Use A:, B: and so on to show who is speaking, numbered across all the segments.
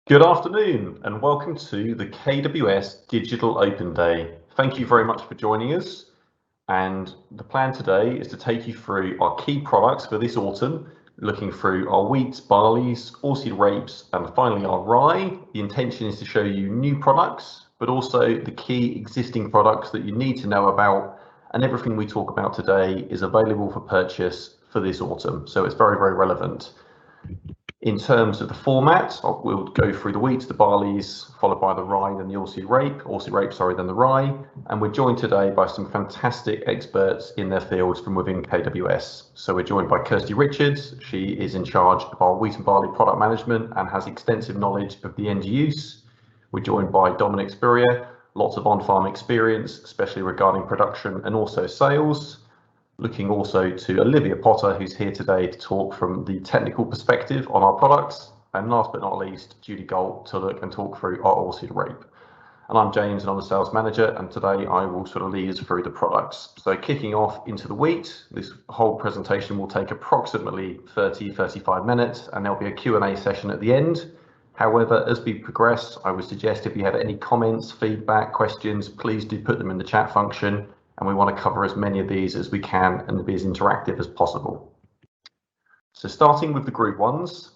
A: Good afternoon and welcome to the KWS Digital Open Day. Thank you very much for joining us, and the plan today is to take you through our key products for this autumn, looking through our wheats, barleys, Aussie rapes and finally our rye. The intention is to show you new products but also the key existing products that you need to know about, and everything we talk about today is available for purchase for this autumn, so it's very relevant. In terms of the format, we'll go through the wheats, the barleys, followed by the rye, then the Aussie rape, then the rye. And we're joined today by some fantastic experts in their fields from within KWS. So we're joined by Kws Richards. She is in charge of our wheat and barley product management and has extensive knowledge of the end use. We're joined by Dominic Spurrier, lots of on-farm experience, especially regarding production and also sales. Looking also to Olivia Potter, who's here today to talk from the technical perspective on our products. And last but not least, Judy Galt to look and talk through our Aussie rape. And I'm James and I'm the sales manager, and today I will sort of lead us through the products. So kicking off into the wheat, this whole presentation will take approximately 30-35 minutes, and there'll be a Q&A session at the end. However, as we progress, I would suggest if you have any comments, feedback, questions, please do put them in the chat function. And we want to cover as many of these as we can and be as interactive as possible. So starting with the group ones,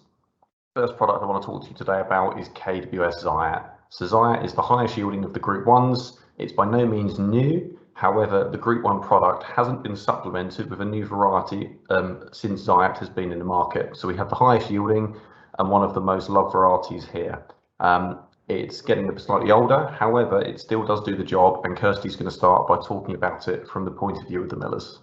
A: first product I want to talk to you today about is KWS Zayat. So Zayat is the highest yielding of the group ones. It's by no means new. However, the group one product hasn't been supplemented with a new variety since Zayat has been in the market. So we have the highest yielding and one of the most loved varieties here. It's getting slightly older, however, it still does do the job, and Kirsty's going to start by talking about it from the point of view of the millers.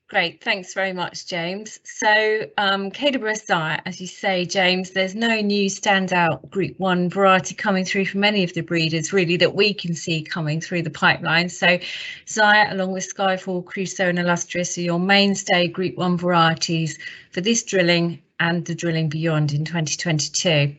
B: Great, thanks very much, James. So KWS Zayat, as you say, James, there's no new standout Group 1 variety coming through from any of the breeders, really, that we can see coming through the pipeline. So Zayat, along with Skyfall, Crusoe and Illustrious, are your mainstay Group 1 varieties for this drilling and the drilling beyond in 2022.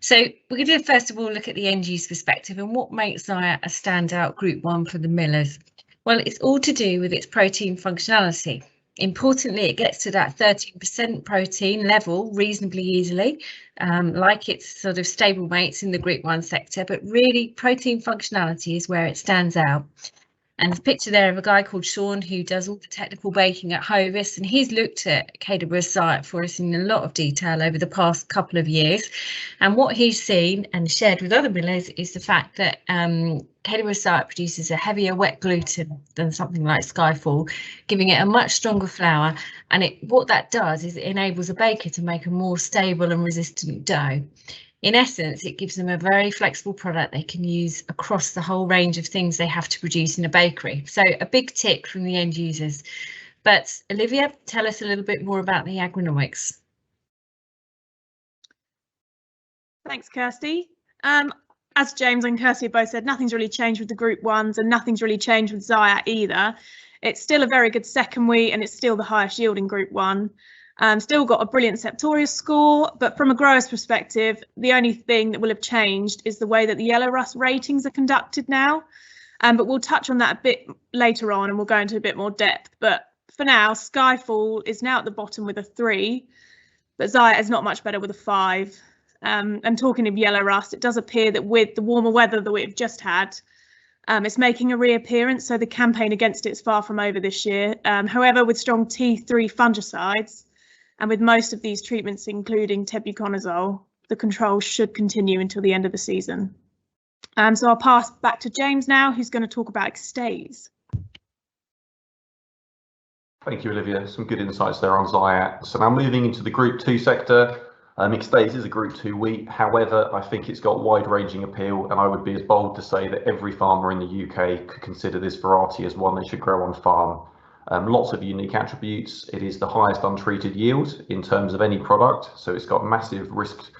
B: So we're going to first of all look at the end use perspective and what makes Zayat a standout Group 1 for the millers. Well, it's all to do with its protein functionality. Importantly, it gets to that 13% protein level reasonably easily, like its sort of stable mates in the Group 1 sector, but really protein functionality is where it stands out. And there's a picture there of a guy called Sean who does all the technical baking at Hovis, and he's looked at KWS Zayat for us in a lot of detail over the past couple of years. And what he's seen and shared with other millers is the fact that KWS Zayat produces a heavier wet gluten than something like Skyfall, giving it a much stronger flour. And what that does is it enables a baker to make a more stable and resistant dough. In essence, it gives them a very flexible product they can use across the whole range of things they have to produce in a bakery. So a big tick from the end users. But Olivia, tell us a little bit more about the agronomics.
C: Thanks, Kirsty. As James and Kirsty both said, nothing's really changed with the Group 1s and nothing's really changed with Zayat either. It's still a very good second wheat and it's still the highest yielding Group 1. Still got a brilliant Septorius score, but from a grower's perspective, the only thing that will have changed is the way that the yellow rust ratings are conducted now. But we'll touch on that a bit later on and we'll go into a bit more depth. But for now, Skyfall is now at the bottom with a 3, but Zayat is not much better with a 5. And talking of yellow rust, it does appear that with the warmer weather that we've just had, it's making a reappearance, so the campaign against it is far from over this year. However, with strong T3 fungicides, and with most of these treatments, including tebuconazole, the control should continue until the end of the season. So I'll pass back to James now, who's going to talk about extays.
A: Thank you, Olivia. Some good insights there on Zayat. So now moving into the Group 2 sector, extays is a Group 2 wheat. However, I think it's got wide-ranging appeal, and I would be as bold to say that every farmer in the UK could consider this variety as one they should grow on farm. Lots of unique attributes. It is the highest untreated yield in terms of any product, so it's got massive risk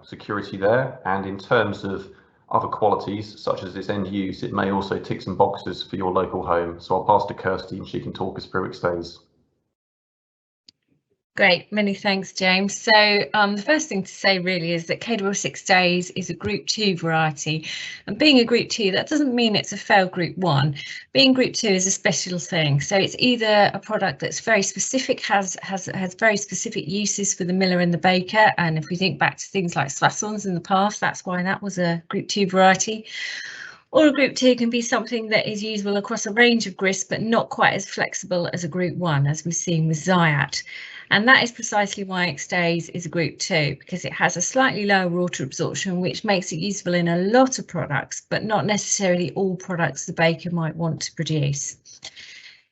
A: security there. And in terms of other qualities, such as its end use, it may also tick some boxes for your local home. So I'll pass to Kirsty and she can talk us through extays.
B: Great, many thanks, James. So the first thing to say really is that KW 6 Days is a Group 2 variety, and being a Group 2, that doesn't mean it's a failed Group 1. Being Group 2 is a special thing, so it's either a product that's very specific, has very specific uses for the miller and the baker, and if we think back to things like Soissons in the past, that's why that was a Group 2 variety. Or a Group 2 can be something that is usable across a range of grist, but not quite as flexible as a Group 1, as we've seen with Zayat. And that is precisely why X-Days is a Group 2, because it has a slightly lower water absorption, which makes it useful in a lot of products, but not necessarily all products the baker might want to produce.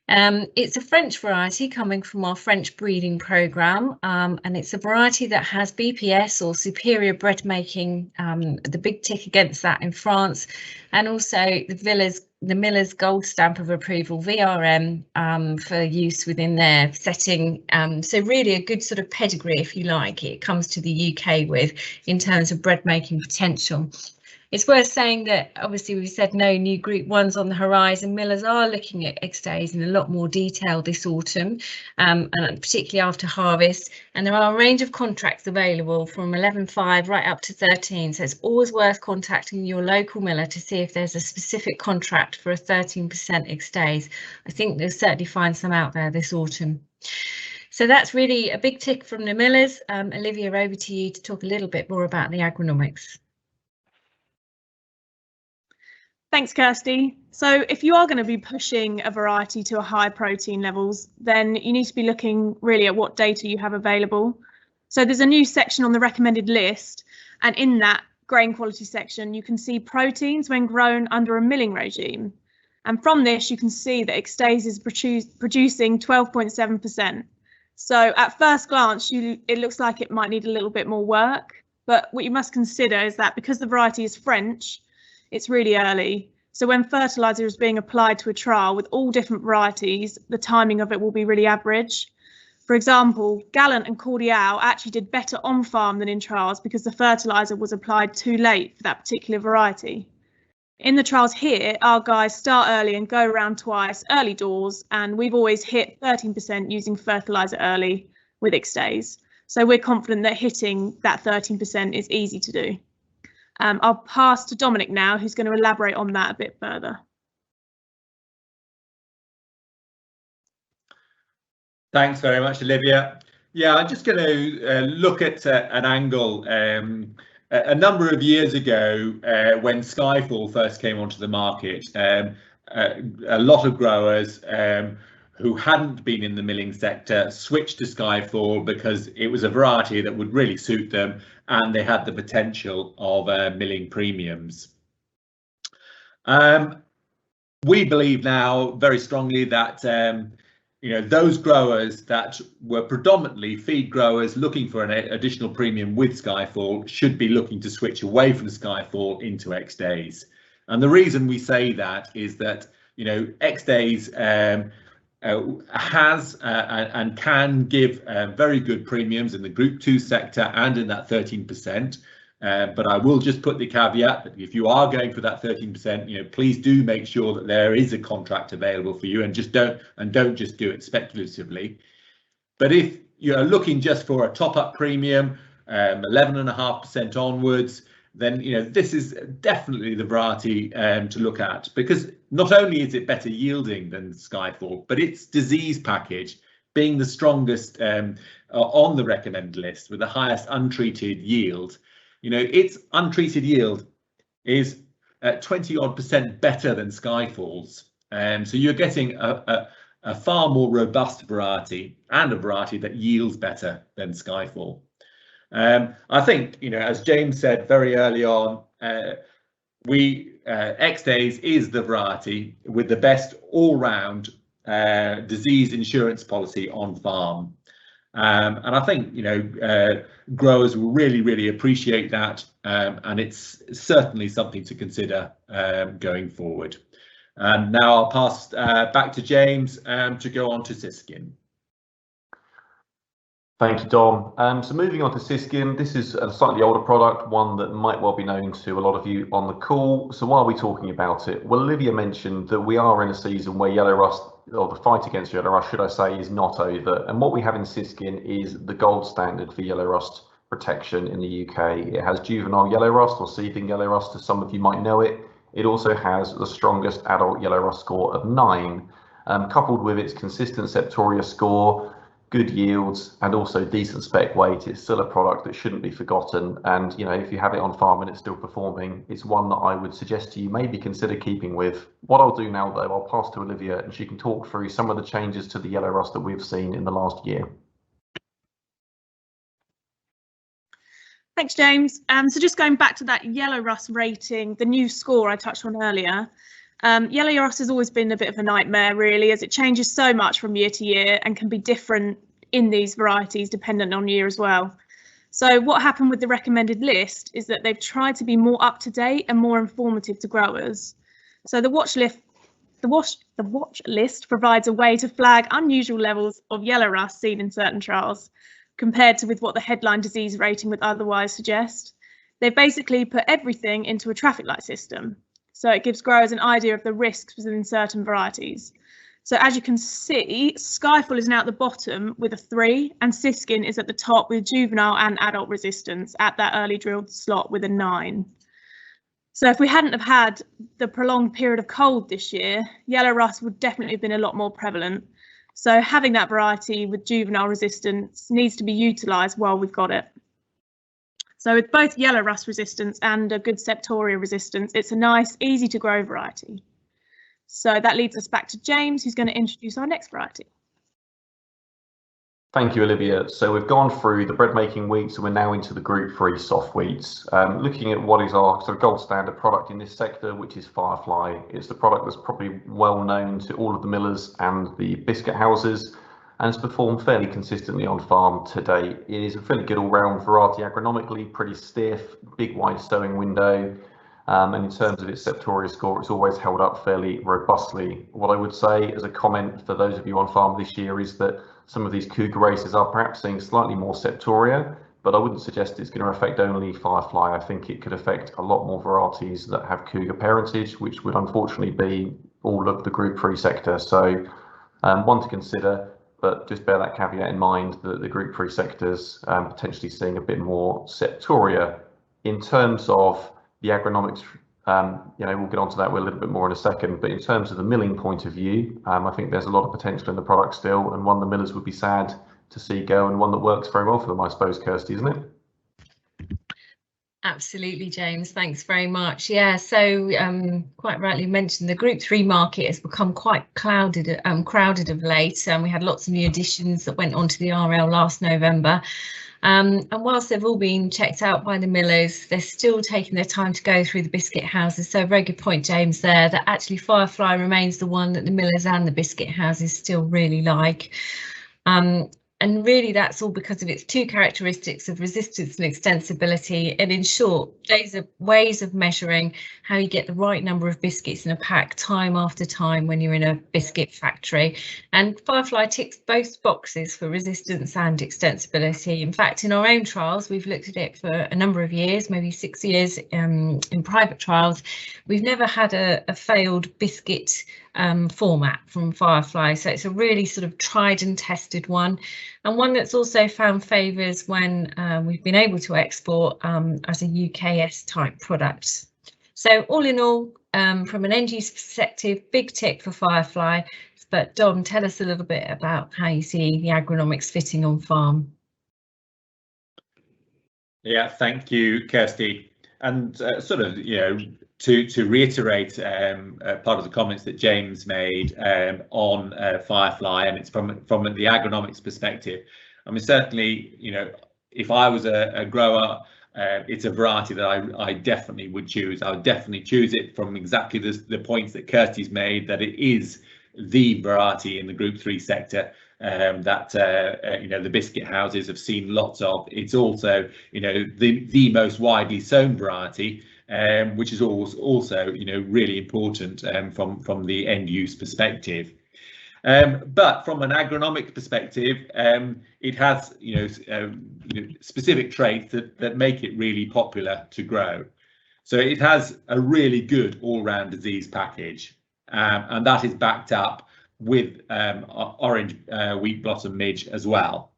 B: It's a French variety coming from our French breeding programme, and it's a variety that has BPS or superior bread making, the big tick against that in France, and also the miller's gold stamp of approval, VRM, for use within their setting. So really a good sort of pedigree, if you like, it comes to the UK with in terms of bread making potential. It's worth saying that obviously we've said no new Group 1s on the horizon. Millers are looking at X-Days in a lot more detail this autumn, and particularly after harvest. And there are a range of contracts available from 11.5 right up to 13. So it's always worth contacting your local miller to see if there's a specific contract for a 13% X-Days. I think they'll certainly find some out there this autumn. So that's really a big tick from the millers. Olivia, over to you to talk a little bit more about the agronomics.
C: Thanks, Kirsty. So if you are going to be pushing a variety to a high protein levels, then you need to be looking really at what data you have available. So there's a new section on the recommended list, and in that grain quality section, you can see proteins when grown under a milling regime. And from this, you can see that X-Days is producing 12.7%. So at first glance, it looks like it might need a little bit more work, but what you must consider is that because the variety is French, it's really early. So when fertiliser is being applied to a trial with all different varieties, the timing of it will be really average. For example, Gallant and Cordial actually did better on farm than in trials because the fertiliser was applied too late for that particular variety. In the trials here, our guys start early and go around twice, early doors, and we've always hit 13% using fertiliser early with X-Days. So we're confident that hitting that 13% is easy to do. I'll pass to Dominic now, who's going to elaborate on that a bit further.
D: Thanks very much, Olivia. Yeah, I'm just going to look at an angle. A number of years ago, when Skyfall first came onto the market, a lot of growers who hadn't been in the milling sector switched to Skyfall because it was a variety that would really suit them and they had the potential of milling premiums. We believe now very strongly that those growers that were predominantly feed growers looking for an additional premium with Skyfall should be looking to switch away from Skyfall into X-Days. And the reason we say that is that X-Days has and can give very good premiums in the Group 2 sector and in that 13%. But I will just put the caveat that if you are going for that 13%, please do make sure that there is a contract available for you, and don't just do it speculatively. But if you're looking just for a top-up premium, 11.5% onwards, then this is definitely the variety to look at, because not only is it better yielding than Skyfall, but its disease package being the strongest on the recommended list with the highest untreated yield. Its untreated yield is 20% better than Skyfall's, so you're getting a far more robust variety and a variety that yields better than Skyfall. I think, as James said very early on, X-Days is the variety with the best all-round disease insurance policy on farm. And I think, growers will really appreciate that, and it's certainly something to consider going forward. And now I'll pass back to James to go on to Siskin.
A: Thank you, Dom. So moving on to Siskin, this is a slightly older product, one that might well be known to a lot of you on the call. So why are we talking about it? Well, Olivia mentioned that we are in a season where yellow rust or the fight against yellow rust, should I say, is not over. And what we have in Siskin is the gold standard for yellow rust protection in the UK. It has juvenile yellow rust, or seedling yellow rust, as some of you might know it. It also has the strongest adult yellow rust score of 9, coupled with its consistent septoria score, good yields, and also decent spec weight. It's still a product that shouldn't be forgotten. And if you have it on farm and it's still performing, it's one that I would suggest to you maybe consider keeping with. What I'll do now, though, I'll pass to Olivia and she can talk through some of the changes to the yellow rust that we've seen in the last year.
C: Thanks, James. So just going back to that yellow rust rating, the new score I touched on earlier, yellow rust has always been a bit of a nightmare, really, as it changes so much from year to year and can be different in these varieties dependent on year as well. So what happened with the recommended list is that they've tried to be more up to date and more informative to growers. So the watch list provides a way to flag unusual levels of yellow rust seen in certain trials, compared to with what the headline disease rating would otherwise suggest. They basically put everything into a traffic light system. So it gives growers an idea of the risks within certain varieties. So as you can see, Skyfall is now at the bottom with a 3, and Siskin is at the top with juvenile and adult resistance at that early drilled slot with a 9. So if we hadn't have had the prolonged period of cold this year, yellow rust would definitely have been a lot more prevalent. So having that variety with juvenile resistance needs to be utilised while we've got it. So with both yellow rust resistance and a good septoria resistance, it's a nice, easy to grow variety. So that leads us back to James, who's going to introduce our next variety.
A: Thank you, Olivia. So we've gone through the bread making wheats and we're now into the Group 3 soft wheats. Looking at what is our sort of gold standard product in this sector, which is Firefly. It's the product that's probably well known to all of the millers and the biscuit houses, and it's performed fairly consistently on farm to date. It is a fairly good all-round variety agronomically, pretty stiff, big wide sowing window, and in terms of its septoria score, it's always held up fairly robustly. What I would say as a comment for those of you on farm this year is that some of these cougar races are perhaps seeing slightly more septoria, but I wouldn't suggest it's going to affect only Firefly. I think it could affect a lot more varieties that have cougar parentage, which would unfortunately be all of the Group 3 sector. So one to consider, but just bear that caveat in mind that the Group 3 sector's potentially seeing a bit more septoria. In terms of the agronomics, we'll get onto that with a little bit more in a second, but in terms of the milling point of view, I think there's a lot of potential in the product still, and one the millers would be sad to see go, and one that works very well for them, I suppose, Kirsty, isn't it?
B: Absolutely, James. Thanks very much. Yeah, so quite rightly mentioned, the Group 3 market has become quite crowded of late. We had lots of new additions that went onto the RL last November. And whilst they've all been checked out by the millers, they're still taking their time to go through the biscuit houses. So a very good point, James, there, that actually Firefly remains the one that the millers and the biscuit houses still really like. And really that's all because of its 2 characteristics of resistance and extensibility. And in short, those are ways of measuring how you get the right number of biscuits in a pack time after time when you're in a biscuit factory. And Firefly ticks both boxes for resistance and extensibility. In fact, in our own trials, we've looked at it for a number of years, maybe 6 years in private trials. We've never had a failed biscuit format from Firefly, so it's a really sort of tried and tested one, and one that's also found favours when we've been able to export as a UKS type product. So all in all, from an end use perspective, big tick for Firefly. But Dom, tell us a little bit about how you see the agronomics fitting on farm.
D: Yeah, thank you, Kirsty. And sort of, to reiterate part of the comments that James made on Firefly, and it's from the agronomics perspective. I mean, certainly, if I was a grower, it's a variety that I definitely would choose. I would definitely choose it from exactly the points that Kirsty's made, that it is the variety in the Group 3 sector that the biscuit houses have seen lots of. It's also the most widely sown variety, which is also really important from the end use perspective. But from an agronomic perspective, it has specific traits that make it really popular to grow. So it has a really good all-round disease package, and that is backed up with orange wheat blossom midge as well.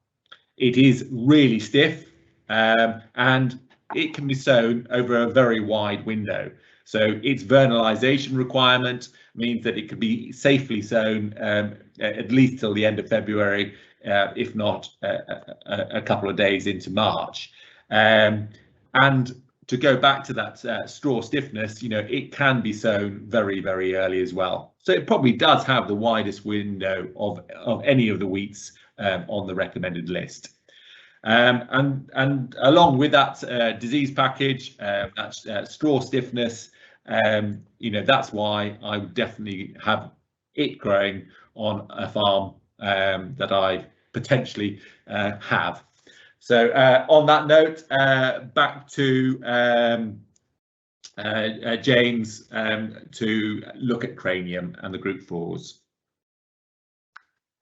D: It is really stiff, and it can be sown over a very wide window. So its vernalization requirement means that it can be safely sown at least till the end of February, if not a couple of days into March. And to go back to that straw stiffness, it can be sown very, very early as well. So it probably does have the widest window of any of the wheats on the recommended list. And along with that disease package, that straw stiffness, that's why I would definitely have it growing on a farm that I potentially have. So on that note, back to James to look at cranium and the Group 4s.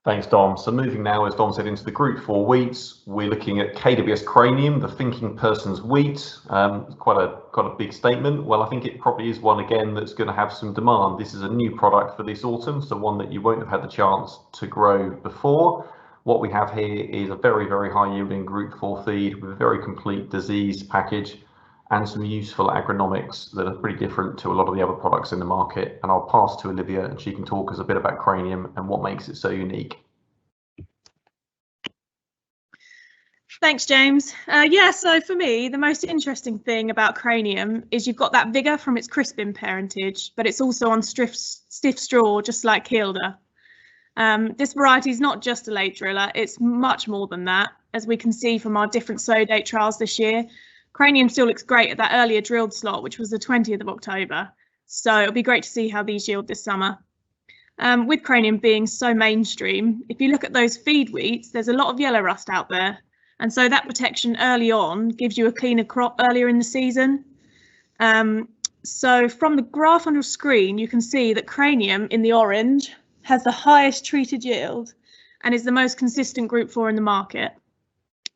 A: Thanks, Dom. So moving now, as Dom said, into the Group 4 wheats, we're looking at KWS Cranium, the thinking person's wheat. Quite a big statement. Well, I think it probably is one again that's going to have some demand. This is a new product for this autumn, so one that you won't have had the chance to grow before. What we have here is a very, very high yielding Group 4 feed with a very complete disease package and some useful agronomics that are pretty different to a lot of the other products in the market. And I'll pass to Olivia and she can talk us a bit about cranium and what makes it so unique.
C: Thanks, James. So for me, the most interesting thing about cranium is you've got that vigour from its crisping parentage, but it's also on stiff straw, just like Kilda. This variety is not just a late driller, it's much more than that. As we can see from our different sow date trials this year, cranium still looks great at that earlier drilled slot, which was the 20th of October. So it'll be great to see how these yield this summer. With cranium being so mainstream, if you look at those feed wheats, there's a lot of yellow rust out there. And so that protection early on gives you a cleaner crop earlier in the season. So from the graph on your screen, you can see that cranium in the orange has the highest treated yield and is the most consistent Group 4 in the market.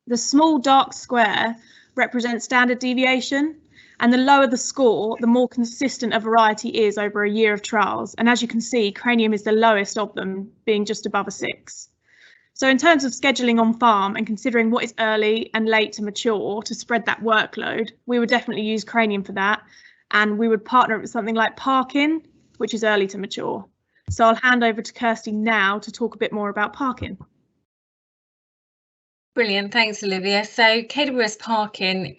C: The small dark square represents standard deviation, and the lower the score, the more consistent a variety is over a year of trials. And as you can see, cranium is the lowest of them, being just above a 6. So in terms of scheduling on farm and considering what is early and late to mature to spread that workload, we would definitely use cranium for that. And we would partner it with something like Parkin, which is early to mature. So I'll hand over to Kirsty now to talk a bit more about Parkin.
B: Brilliant, thanks Olivia. So KWS Parkin,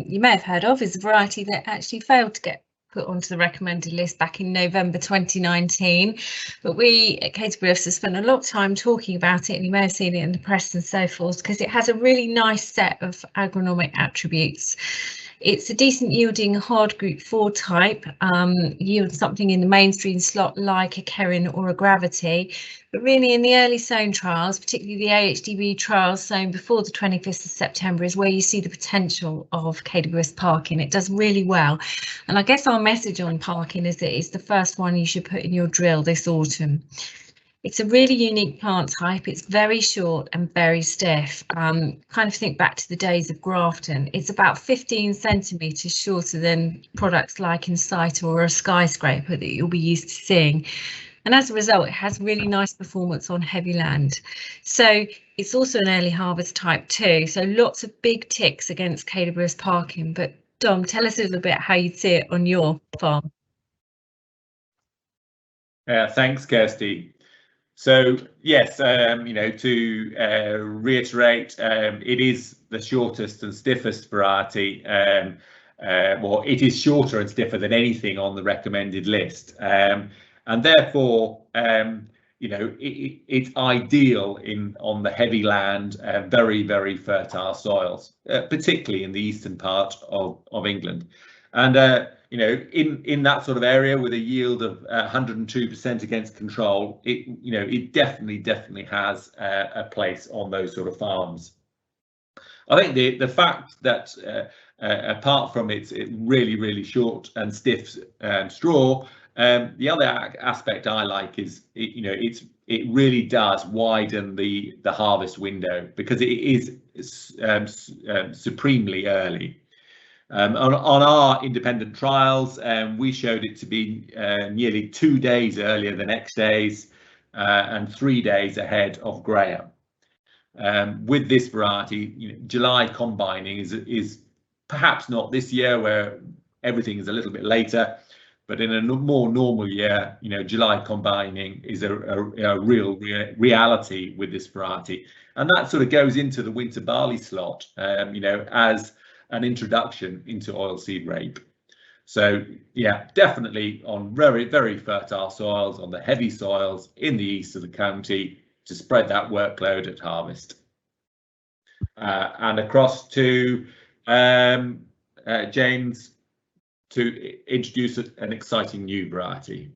B: you may have heard of, is a variety that actually failed to get put onto the recommended list back in November 2019. But we at KWS have spent a lot of time talking about it, and you may have seen it in the press and so forth, because it has a really nice set of agronomic attributes. It's a decent yielding hard Group 4 type, yields something in the mainstream slot like a Kerin or a Gravity. But really in the early sown trials, particularly the AHDB trials sown before the 25th of September, is where you see the potential of KWS Parkin. It does really well. And I guess our message on Parkin is that it's the first one you should put in your drill this autumn. It's a really unique plant type. It's very short and very stiff. Kind of think back to the days of Grafton. It's about 15 centimetres shorter than products like Inciter or a Skyscraper that you'll be used to seeing. And as a result, it has really nice performance on heavy land. So it's also an early harvest type too. So lots of big ticks against KWS Parkin. But Dom, tell us a little bit how you'd see it on your farm.
D: Thanks, Kirsty. So yes, to reiterate, it is the shortest and stiffest variety. Well, it is shorter and stiffer than anything on the recommended list, and therefore, it's ideal on the heavy land, very, very fertile soils, particularly in the eastern part of England. And in that sort of area with a yield of 102% against control, it definitely has a place on those sort of farms. I think the fact that apart from its really short and stiff straw, the other aspect I like is it really does widen the harvest window, because it is supremely early. On our independent trials, we showed it to be nearly 2 days earlier than X days, and 3 days ahead of Graham. With this variety, July combining is perhaps not this year where everything is a little bit later, but in a more normal year, July combining is a real reality with this variety, and that sort of goes into the winter barley slot, as an introduction into oilseed rape. So yeah, definitely on very, very fertile soils, on the heavy soils in the east of the county, to spread that workload at harvest. And across to James to introduce an exciting new variety.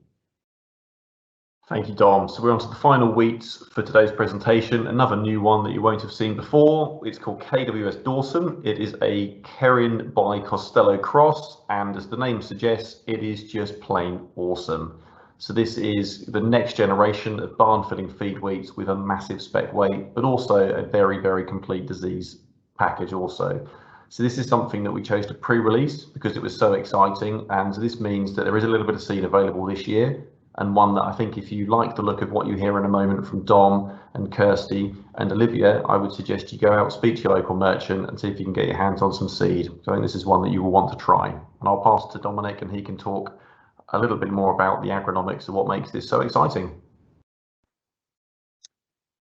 A: Thank you, Dom. So we're on to the final wheats for today's presentation. Another new one that you won't have seen before. It's called Kws Dawson. It is a Kerin by Costello cross, and as the name suggests, it is just plain awesome. So this is the next generation of barn-filling feed wheats with a massive spec weight, but also a very, very complete disease package also. So this is something that we chose to pre-release because it was so exciting, and this means that there is a little bit of seed available this year, and one that I think if you like the look of what you hear in a moment from Dom and Kirsty and Olivia, I would suggest you go out, speak to your local merchant and see if you can get your hands on some seed. So I think this is one that you will want to try. And I'll pass to Dominic and he can talk a little bit more about the agronomics of what makes this so exciting.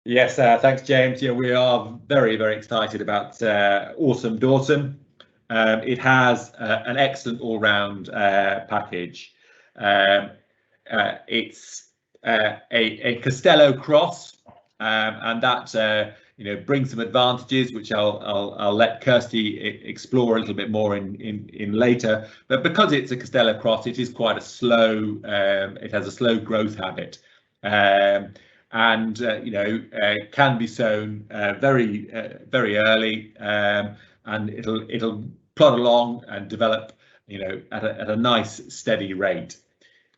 D: Yes, thanks, James. Yeah, we are very, very excited about Awesome Dawson. It has an excellent all-round package. It's a Costello cross, and that brings some advantages, which I'll let Kirsty explore a little bit more in later. But because it's a Costello cross, it is quite a slow. It has a slow growth habit. And can be sown very early, and it'll plod along and develop at a nice steady rate.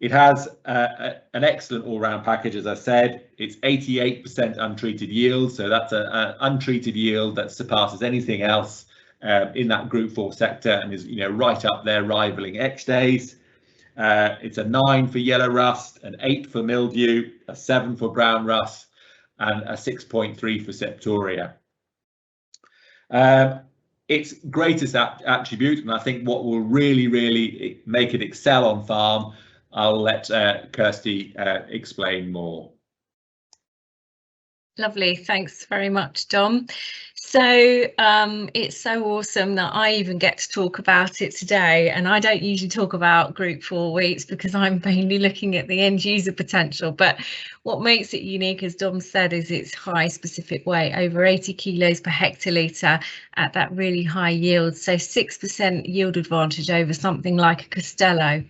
D: It has an excellent all-round package, as I said. It's 88% untreated yield, so that's an untreated yield that surpasses anything else in that Group 4 sector, and is right up there rivaling X-Days. It's a 9 for yellow rust, an 8 for mildew, a 7 for brown rust, and a 6.3 for septoria. Its greatest attribute, and I think what will really make it excel on farm, I'll let Kirsty explain more.
B: Lovely, thanks very much, Dom. So it's so awesome that I even get to talk about it today, and I don't usually talk about Group 4 wheats because I'm mainly looking at the end user potential, but what makes it unique, as Dom said, is its high specific weight, over 80 kilos per hectolitre at that really high yield, so 6% yield advantage over something like a Costello.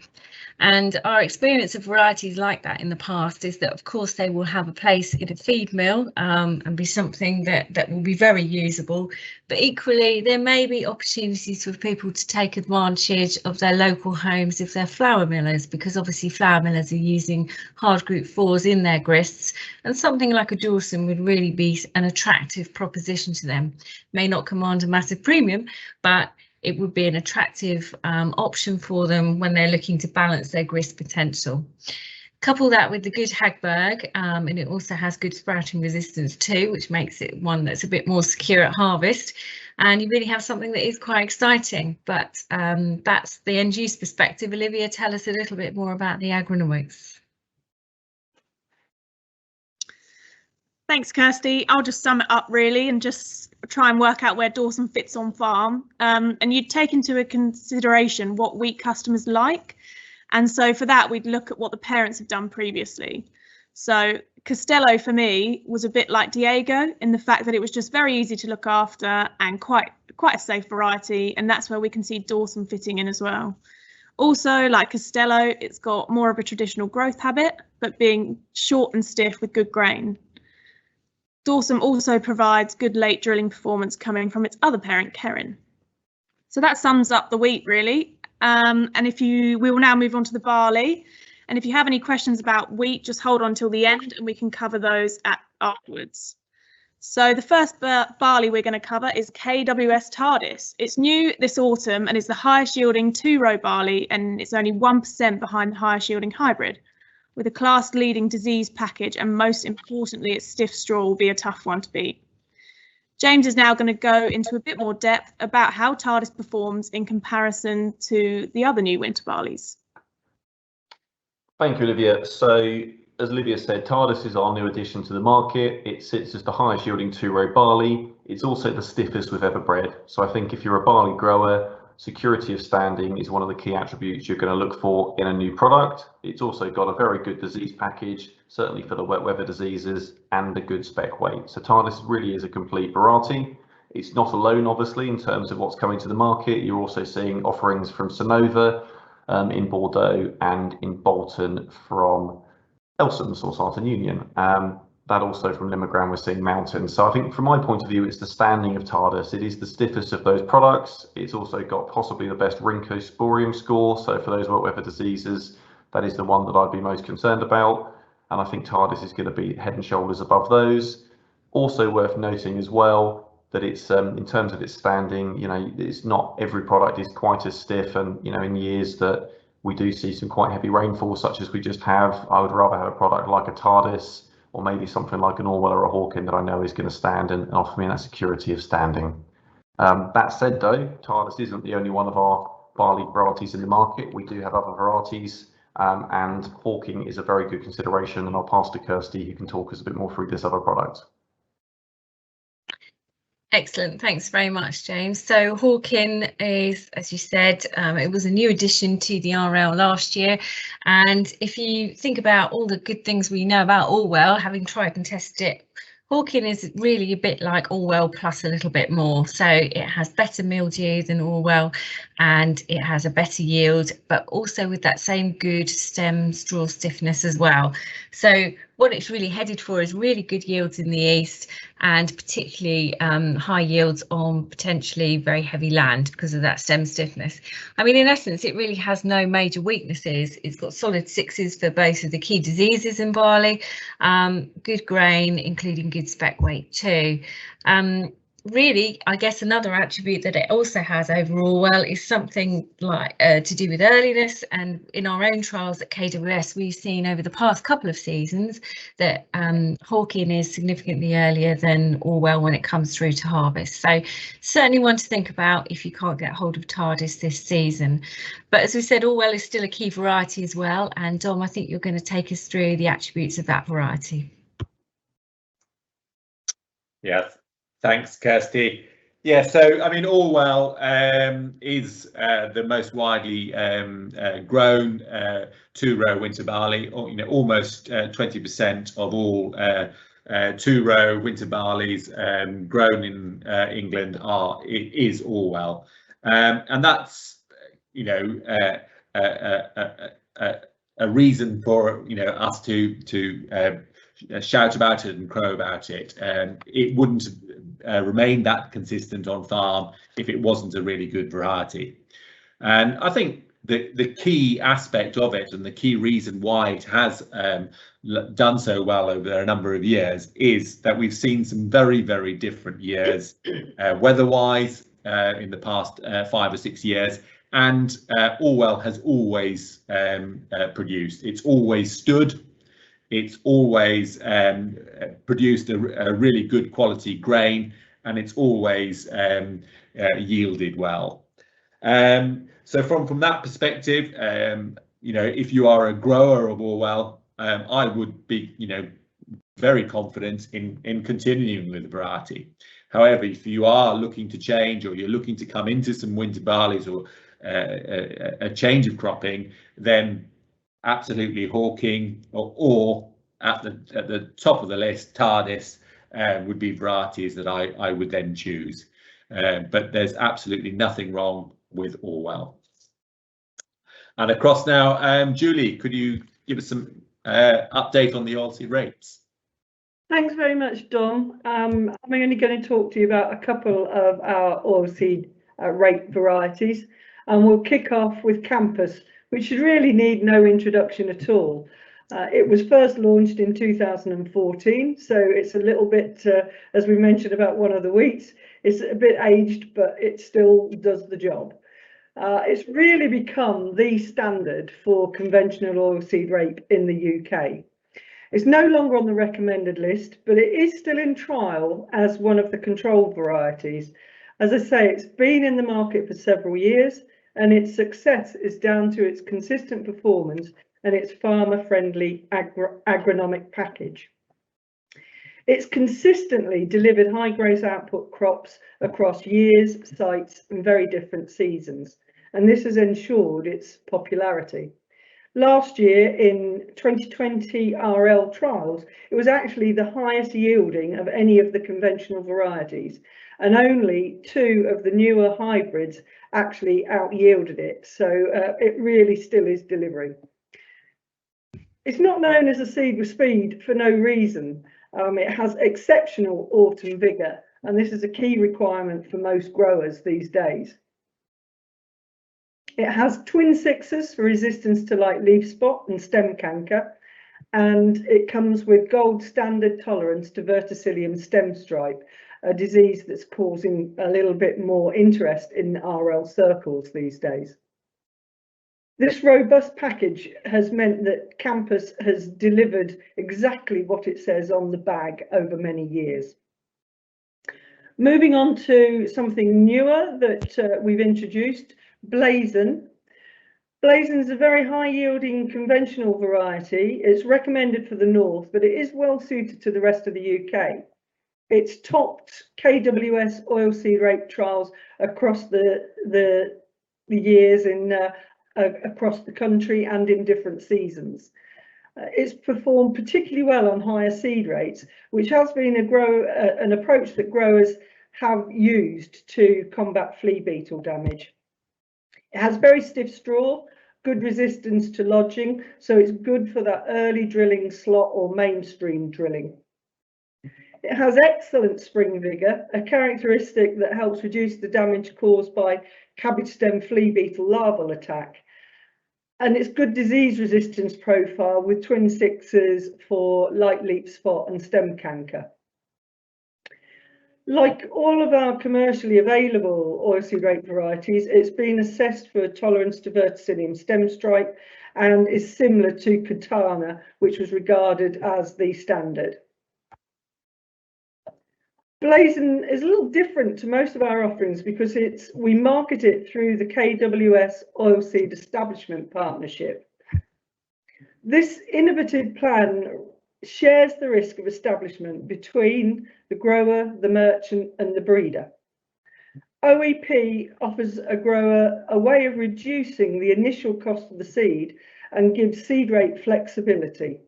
B: And our experience of varieties like that in the past is that, of course, they will have a place in a feed mill and be something that will be very usable. But equally, there may be opportunities for people to take advantage of their local homes if they're flour millers, because obviously flour millers are using hard Group 4s in their grists. And something like a Dawson would really be an attractive proposition to them. May not command a massive premium, but it would be an attractive option for them when they're looking to balance their grist potential. Couple that with the good Hagberg, and it also has good sprouting resistance too, which makes it one that's a bit more secure at harvest. And you really have something that is quite exciting, but that's the end use perspective. Olivia, tell us a little bit more about the agronomics.
C: Thanks, Kirsty. I'll just sum it up really and just try and work out where Dawson fits on farm. And you'd take into consideration what wheat customers like. And so for that, we'd look at what the parents have done previously. So Costello for me was a bit like Diego in the fact that it was just very easy to look after and quite a safe variety. And that's where we can see Dawson fitting in as well. Also, like Costello, it's got more of a traditional growth habit, but being short and stiff with good grain. Dawson also provides good late drilling performance coming from its other parent, Kerin. So that sums up the wheat really. And we will now move on to the barley. And if you have any questions about wheat, just hold on till the end and we can cover those afterwards. So the first barley we're going to cover is Kws Tardis. It's new this autumn and is the highest yielding 2-row barley, and it's only 1% behind the highest yielding hybrid. with a class-leading disease package, and most importantly, its stiff straw will be a tough one to beat. James is now going to go into a bit more depth about how Tardis performs in comparison to the other new winter barleys.
A: Thank you, Olivia. So, as Olivia said, Tardis is our new addition to the market. It sits as the highest yielding 2-row barley. It's also the stiffest we've ever bred. So I think if you're a barley grower, security of standing is one of the key attributes you're going to look for in a new product. It's also got a very good disease package, certainly for the wet weather diseases, and a good spec weight. So Tardis really is a complete variety. It's not alone, obviously, in terms of what's coming to the market. You're also seeing offerings from Sonova in Bordeaux and in Bolton from Elsams or Sarton Union. That also from Limagram we're seeing Mountain. So I think from my point of view, it's the standing of Tardis. It is the stiffest of those products. It's also got possibly the best Rhynchosporium score. So for those wet weather diseases, that is the one that I'd be most concerned about. And I think Tardis is going to be head and shoulders above those. Also worth noting as well that it's in terms of its standing, you know, it's not every product is quite as stiff, and you know, in years that we do see some quite heavy rainfall, such as we just have, I would rather have a product like a Tardis or maybe something like an Orwell or a Hawken that I know is going to stand and offer me that security of standing. That said, though, Tardis isn't the only one of our barley varieties in the market. We do have other varieties, and Hawking is a very good consideration, and I'll pass to Kirsty, who can talk us a bit more through this other product.
B: Excellent, thanks very much, James. So Hawkin is, as you said, it was a new addition to the RL last year, and if you think about all the good things we know about Orwell, having tried and tested it, Hawkin is really a bit like Orwell plus a little bit more. So it has better mildew than Orwell, and it has a better yield, but also with that same good stem straw stiffness as well. So what it's really headed for is really good yields in the east, and particularly high yields on potentially very heavy land because of that stem stiffness. I mean, in essence, it really has no major weaknesses. It's got solid 6s for both of the key diseases in barley, good grain, including good spec weight too. Really, I guess another attribute that it also has overall well is something like to do with earliness, and in our own trials at KWS we've seen over the past couple of seasons that Hawkin is significantly earlier than Orwell when it comes through to harvest. So certainly one to think about if you can't get hold of Tardis this season. But as we said, Orwell is still a key variety as well, and Dom, I think you're going to take us through the attributes of that variety.
D: Yes. Thanks, Kirsty. Yeah, so I mean, Orwell is the most widely grown 2-row winter barley. Or, you know, almost 20% of all 2-row winter barleys grown in England is Orwell, and that's, you know, a reason for, you know, us to shout about it and crow about it. It wouldn't remain that consistent on farm if it wasn't a really good variety. And I think the key aspect of it, and the key reason why it has done so well over a number of years, is that we've seen some very, very different years weather-wise in the past 5 or 6 years. And Orwell has always produced. It's always stood. It's always produced a really good quality grain, and it's always yielded well. So from that perspective, you know, if you are a grower of Orwell, I would be, you know, very confident in continuing with the variety. However, if you are looking to change, or you're looking to come into some winter barleys, or a change of cropping, then absolutely Hawking, or at the top of the list, Tardis would be varieties that I would then choose. But there's absolutely nothing wrong with Orwell. And across now, Julie, could you give us some update on the oilseed rates?
E: Thanks very much, Dom. I'm only going to talk to you about a couple of our oilseed rape varieties, and we'll kick off with Campus, which should really need no introduction at all. It was first launched in 2014, so it's a little bit, as we mentioned about one of the wheats, it's a bit aged, but it still does the job. It's really become the standard for conventional oilseed rape in the UK. It's no longer on the recommended list, but it is still in trial as one of the controlled varieties. As I say, it's been in the market for several years, and its success is down to its consistent performance and its farmer-friendly agronomic package. It's consistently delivered high gross output crops across years, sites, and very different seasons, and this has ensured its popularity. Last year, in 2020 RL trials, it was actually the highest yielding of any of the conventional varieties, and only 2 of the newer hybrids actually out-yielded it, so it really still is delivering. It's not known as a seed with speed for no reason. It has exceptional autumn vigour, and this is a key requirement for most growers these days. It has twin sixes for resistance to light leaf spot and stem canker, and it comes with gold standard tolerance to verticillium stem stripe, a disease that's causing a little bit more interest in RL circles these days. This robust package has meant that Campus has delivered exactly what it says on the bag over many years. Moving on to something newer that we've introduced, Blazon. Blazon is a very high yielding conventional variety. It's recommended for the north, but it is well suited to the rest of the UK. It's topped KWS oilseed rape trials across the years in across the country and in different seasons. It's performed particularly well on higher seed rates, which has been an approach that growers have used to combat flea beetle damage. It has very stiff straw, good resistance to lodging, so it's good for that early drilling slot or mainstream drilling. It has excellent spring vigour, a characteristic that helps reduce the damage caused by cabbage stem flea beetle larval attack. And its good disease resistance profile with twin sixes for light leaf spot and stem canker. Like all of our commercially available oilseed rape varieties, it's been assessed for tolerance to verticillium stem stripe and is similar to Katana, which was regarded as the standard. Blazon is a little different to most of our offerings because we market it through the KWS Oilseed Establishment Partnership. This innovative plan shares the risk of establishment between the grower, the merchant, and the breeder. OEP offers a grower a way of reducing the initial cost of the seed and gives seed rate flexibility.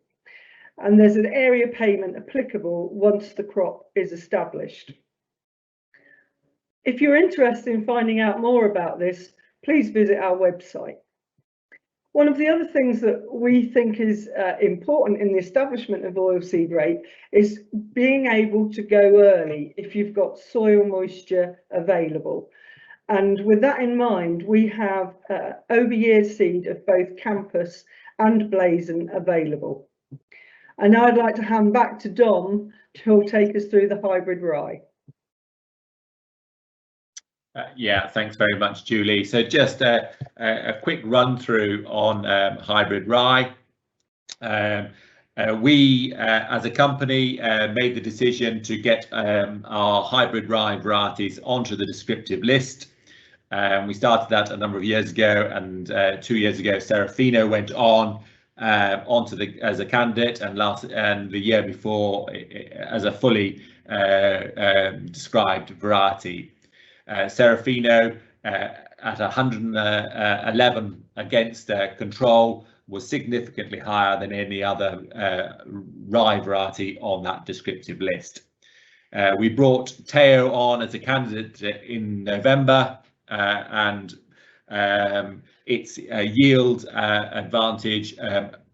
E: And there's an area payment applicable once the crop is established. If you're interested in finding out more about this, please visit our website. One of the other things that we think is important in the establishment of oilseed rape is being able to go early if you've got soil moisture available. And with that in mind, we have over-year seed of both Campus and Blazon available. And now I'd like to hand back to Dom, who'll take us through the hybrid rye.
D: Yeah, thanks very much, Julie. So just a quick run through on hybrid rye. We, as a company, made the decision to get our hybrid rye varieties onto the descriptive list. We started that a number of years ago, and 2 years ago, Serafino went onto as a candidate, and the year before as a fully described variety. Serafino at 111 against control was significantly higher than any other rye variety on that descriptive list. We brought Teo on as a candidate in November, and its yield advantage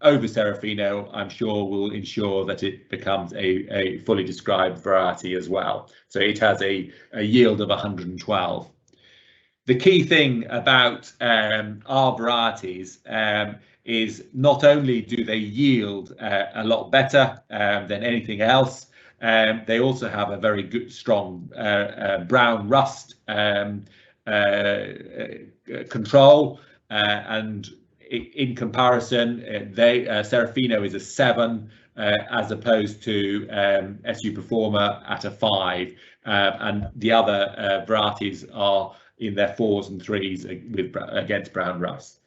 D: over Serafino, I'm sure, will ensure that it becomes a fully described variety as well. So it has a yield of 112. The key thing about our varieties is not only do they yield a lot better than anything else, they also have a very good, strong brown rust control, and in comparison, Serafino is a 7 as opposed to SU Performer at a 5, and the other varieties are in their 4s and 3s against brown rust.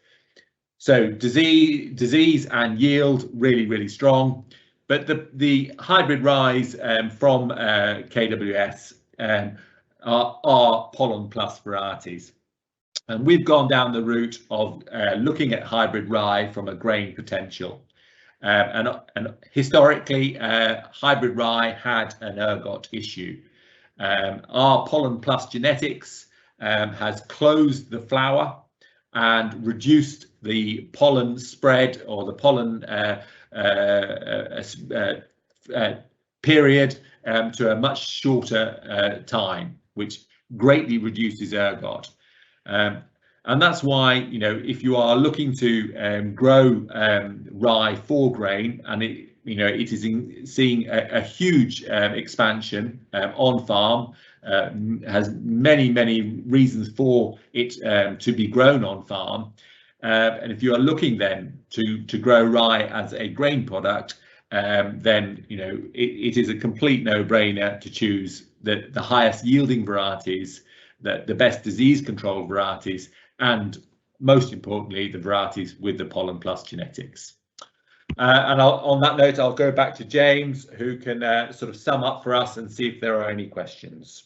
D: So disease and yield really strong, but the hybrid rye from KWS are pollen plus varieties. And we've gone down the route of looking at hybrid rye from a grain potential. And historically, hybrid rye had an ergot issue. Our pollen plus genetics has closed the flower and reduced the pollen spread, or the pollen period, to a much shorter time, which greatly reduces ergot. And that's why, you know, if you are looking to grow rye for grain, and it is seeing a huge expansion on farm, has many reasons for it to be grown on farm, and if you are looking then to grow rye as a grain product, then it is a complete no-brainer to choose the highest yielding varieties, the best disease control varieties, and most importantly, the varieties with the pollen plus genetics. And on that note, I'll go back to James, who can sort of sum up for us and see if there are any questions.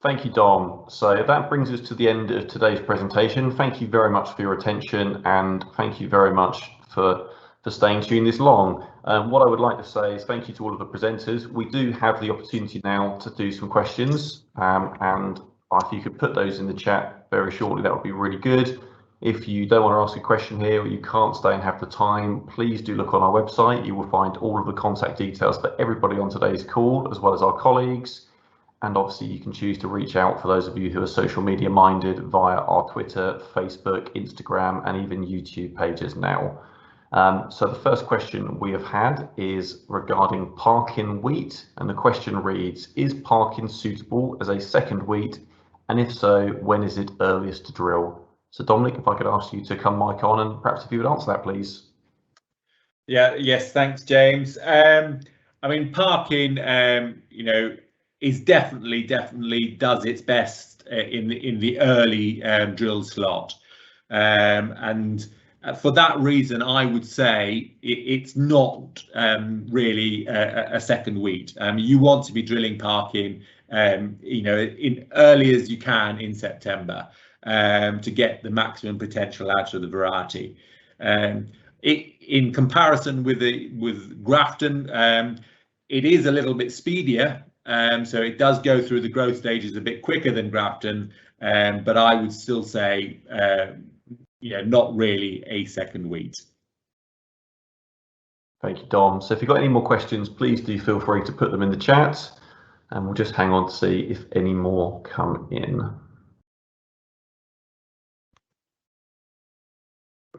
A: Thank you, Dom. So that brings us to the end of today's presentation. Thank you very much for your attention, and thank you very much for staying tuned this long. What I would like to say is thank you to all of the presenters. We do have the opportunity now to do some questions, and if you could put those in the chat very shortly, that would be really good. If you don't want to ask a question here, or you can't stay and have the time, please do look on our website. You will find all of the contact details for everybody on today's call, as well as our colleagues. And obviously you can choose to reach out for those of you who are social media minded via our Twitter, Facebook, Instagram, and even YouTube pages now. So the first question we have had is regarding Parkin wheat, and the question reads, is Parkin suitable as a second wheat? And if so, when is it earliest to drill? So Dominic, if I could ask you to come mic on, and perhaps if you would answer that, please.
D: Yes, thanks, James. I mean, Parkin, is definitely does its best in the early drill slot, and for that reason, I would say it's not really a second wheat. You want to be drilling Parkin, in early as you can in September, to get the maximum potential out of the variety. In comparison with Grafton, it is a little bit speedier, so it does go through the growth stages a bit quicker than Grafton, but I would still say not really a second wheat.
A: Thank you, Dom. So if you've got any more questions, please do feel free to put them in the chat, and we'll just hang on to see if any more come in.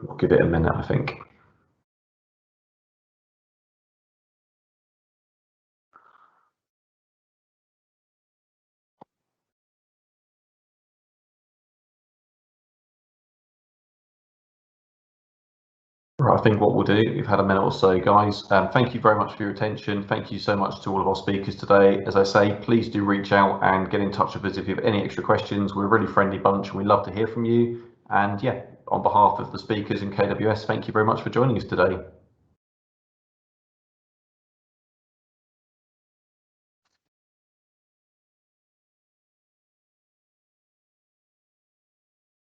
A: We'll give it a minute, I think. Right, I think what we'll do, we've had a minute or so, guys. Thank you very much for your attention. Thank you so much to all of our speakers today. As I say, please do reach out and get in touch with us if you have any extra questions. We're a really friendly bunch and we love to hear from you. And yeah, on behalf of the speakers in KWS, thank you very much for joining us today.